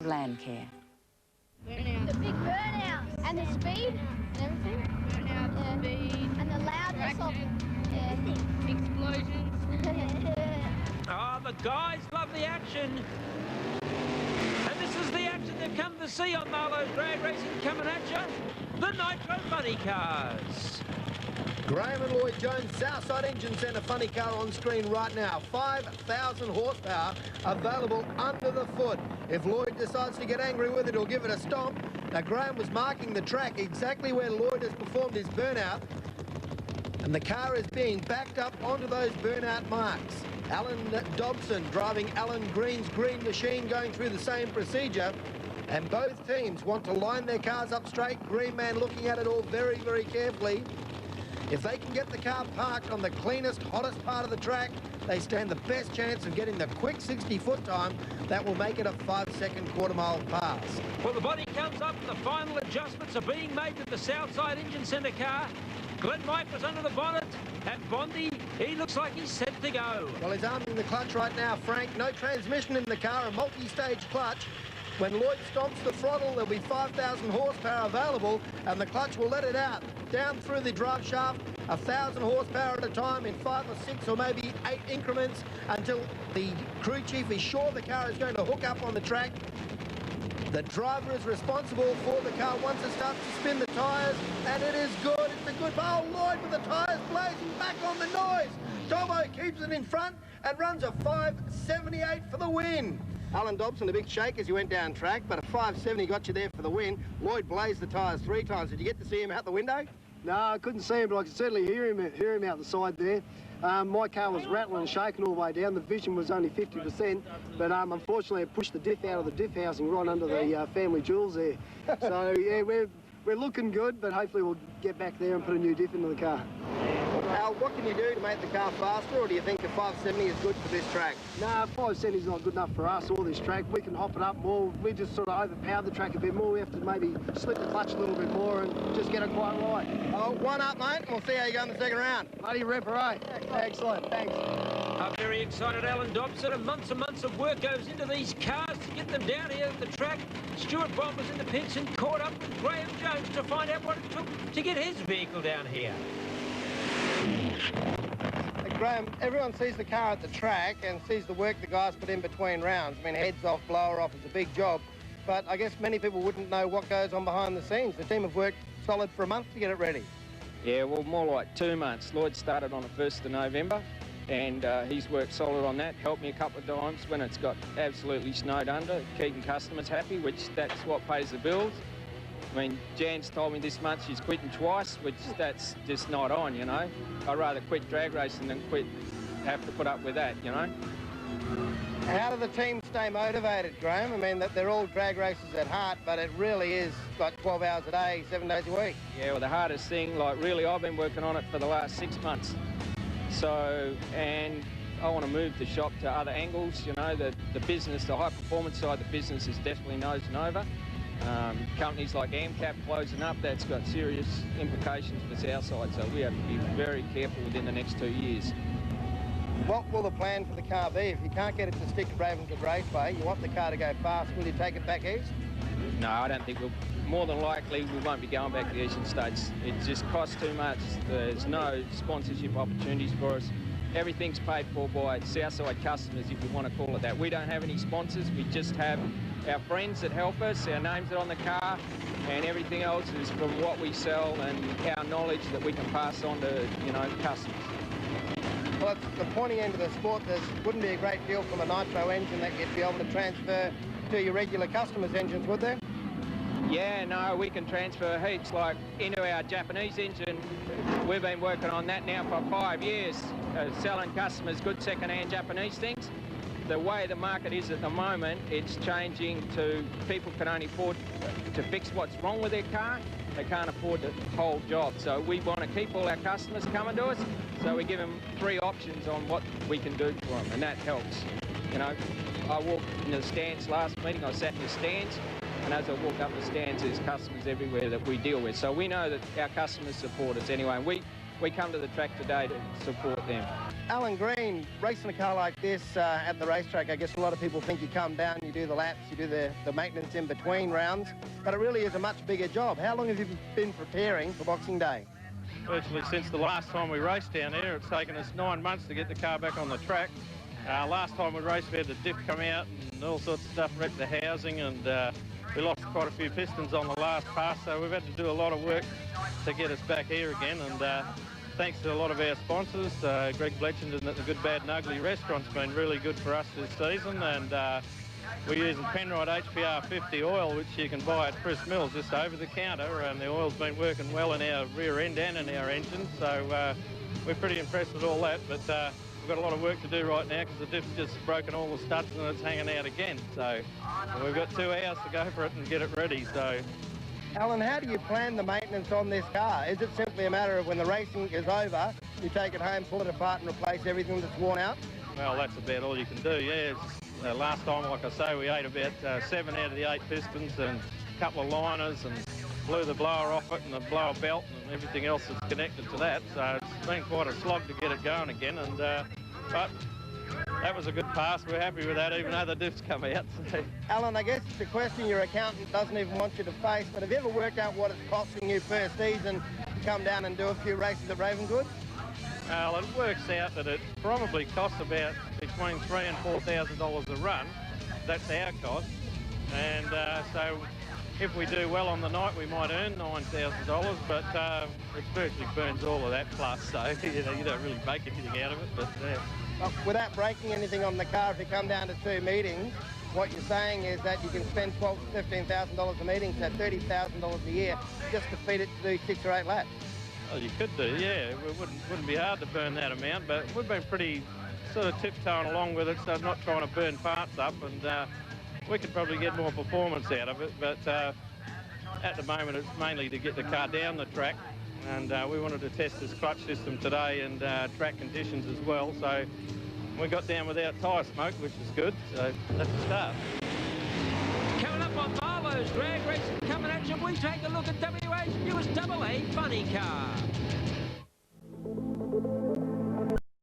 land care. Burnout. The big burnout. And the speed and everything. Burnout, speed. And the loudness of explosions. Oh, the guys love the action. And this is the action they've come to see on Marlowe's Drag Racing, coming at you, the Nitro Funny Cars. Graham and Lloyd Jones, Southside Engine Centre funny car on screen right now. 5,000 horsepower available under the foot. If Lloyd decides to get angry with it, he'll give it a stomp. Now, Graham was marking the track exactly where Lloyd has performed his burnout. And the car is being backed up onto those burnout marks. Alan Dobson driving Alan Green's green machine, going through the same procedure. And both teams want to line their cars up straight. Green man looking at it all very, very carefully. If they can get the car parked on the cleanest, hottest part of the track, they stand the best chance of getting the quick 60-foot time that will make it a 5-second quarter-mile pass. Well, the body comes up and the final adjustments are being made to the Southside Engine Centre car. Glenn Mike was under the bonnet, and Bondi, he looks like he's set to go. Well, he's arming the clutch right now, Frank. No transmission in the car, a multi-stage clutch. When Lloyd stomps the throttle, there'll be 5,000 horsepower available, and the clutch will let it out. Down through the drive shaft, 1,000 horsepower at a time in 5 or 6 or maybe 8 increments until the crew chief is sure the car is going to hook up on the track. The driver is responsible for the car once it starts to spin the tyres, and it is good. It's a good bowl. Lloyd with the tyres blazing back on the noise. Tomo keeps it in front and runs a 5.78 for the win. Alan Dobson, a big shake as he went down track, but a 5.70 got you there for the win. Lloyd blazed the tyres 3 times. Did you get to see him out the window? No, I couldn't see him, but I could certainly hear him out the side there. My car was rattling and shaking all the way down. The vision was only 50%, but unfortunately it pushed the diff out of the diff housing right under the family jewels there. So, yeah, we're looking good, but hopefully we'll get back there and put a new diff into the car. Al, what can you do to make the car faster, or do you think the 570 is good for this track? No, 570 is not good enough for us or this track. We can hop it up more. We just sort of overpower the track a bit more. We have to maybe slip the clutch a little bit more and just get it quite right. Oh, one up, mate, and we'll see how you go in the second round. Bloody reparate. Excellent, thanks. A very excited Alan Dobson, and months of work goes into these cars to get them down here at the track. Stuart Bond was in the pits and caught up with Graham Jones to find out what it took to get his vehicle down here. Graham, everyone sees the car at the track and sees the work the guys put in between rounds. I mean, heads off, blower off is a big job, but I guess many people wouldn't know what goes on behind the scenes. The team have worked solid for a month to get it ready. Yeah, well, more like 2 months. Lloyd started on the 1st of November, and he's worked solid on that, helped me a couple of times when it's got absolutely snowed under, keeping customers happy, which that's what pays the bills. I mean, Jan's told me this month she's quitting twice, which that's just not on, you know. I'd rather quit drag racing than have to put up with that, you know. How do the team stay motivated, Graham? I mean, they're all drag racers at heart, but it really is like 12 hours a day, 7 days a week. Yeah, well, the hardest thing, like really, I've been working on it for the last 6 months. So, and I want to move the shop to other angles, you know, the business, the high performance side of the business is definitely nosing over. Companies like AMCAP closing up, that's got serious implications for Southside, so we have to be very careful within the next 2 years. What will the plan for the car be? If you can't get it to stick at Ravenswood Raceway, you want the car to go fast, will you take it back east? No, I don't think we'll. More than likely, we won't be going back to the Eastern States. It just costs too much. There's no sponsorship opportunities for us. Everything's paid for by Southside customers, if you want to call it that. We don't have any sponsors. We just have our friends that help us, our names are on the car, and everything else is from what we sell and our knowledge that we can pass on to, you know, customers. Well, at the pointy end of the sport, there wouldn't be a great deal from a Nitro engine that you'd be able to transfer to your regular customers' engines, would there? Yeah, no, we can transfer heaps, like into our Japanese engine. We've been working on that now for 5 years, selling customers good second-hand Japanese things. The way the market is at the moment, it's changing to people can only afford to fix what's wrong with their car. They can't afford the whole job. So we want to keep all our customers coming to us. So we give them 3 options on what we can do for them, and that helps. You know, I walked in the stands last meeting, I sat in the stands, and as I walk up the stands, there's customers everywhere that we deal with. So we know that our customers support us anyway. And we come to the track today to support them. Alan Green, racing a car like this at the racetrack, I guess a lot of people think you come down, you do the laps, you do the maintenance in between rounds, but it really is a much bigger job. How long have you been preparing for Boxing Day? Virtually since the last time we raced down here. It's taken us 9 months to get the car back on the track. Last time we raced, we had the diff come out and all sorts of stuff, wrecked the housing, and we lost quite a few pistons on the last pass, so we've had to do a lot of work to get us back here again. And thanks to a lot of our sponsors, Greg Bletchend and the Good Bad and Ugly restaurant's been really good for us this season, and we're using Penrite HPR 50 oil, which you can buy at Chris Mills just over the counter, and the oil's been working well in our rear end and in our engine, so we're pretty impressed with all that. But we've got a lot of work to do right now because the diff's just broken all the studs and it's hanging out again, so we've got 2 hours to go for it and get it ready. So, Alan, how do you plan the maintenance on this car? Is it simply a matter of when the racing is over, you take it home, pull it apart and replace everything that's worn out? Well, that's about all you can do, yeah. Last time, like I say, we ate about 7 out of the 8 pistons and a couple of liners and blew the blower off it and the blower belt and everything else that's connected to that. So it's been quite a slog to get it going again. And but that was a good pass. We're happy with that, even though the diffs come out. So. Alan, I guess it's a question your accountant doesn't even want you to face, but have you ever worked out what it's costing you per season to come down and do a few races at Ravenswood? Well, it works out that it probably costs about between $3,000 and $4,000 a run. That's our cost. And so if we do well on the night, we might earn $9,000, but it virtually burns all of that plus, so you don't really make anything out of it. But Well, without breaking anything on the car, if you come down to 2 meetings, what you're saying is that you can spend $12,000 to $15,000 a meeting, so $30,000 a year, just to feed it to do 6 or 8 laps. Well, you could do, yeah. It wouldn't be hard to burn that amount, but we've been pretty sort of tiptoeing along with it, so not trying to burn parts up, and we could probably get more performance out of it, but at the moment it's mainly to get the car down the track, and we wanted to test this clutch system today and track conditions as well, so we got down without tyre smoke, which is good, so that's the start. Coming up on Marlowe's drag racing coming at you, we take a look at WA's newest AA funny car.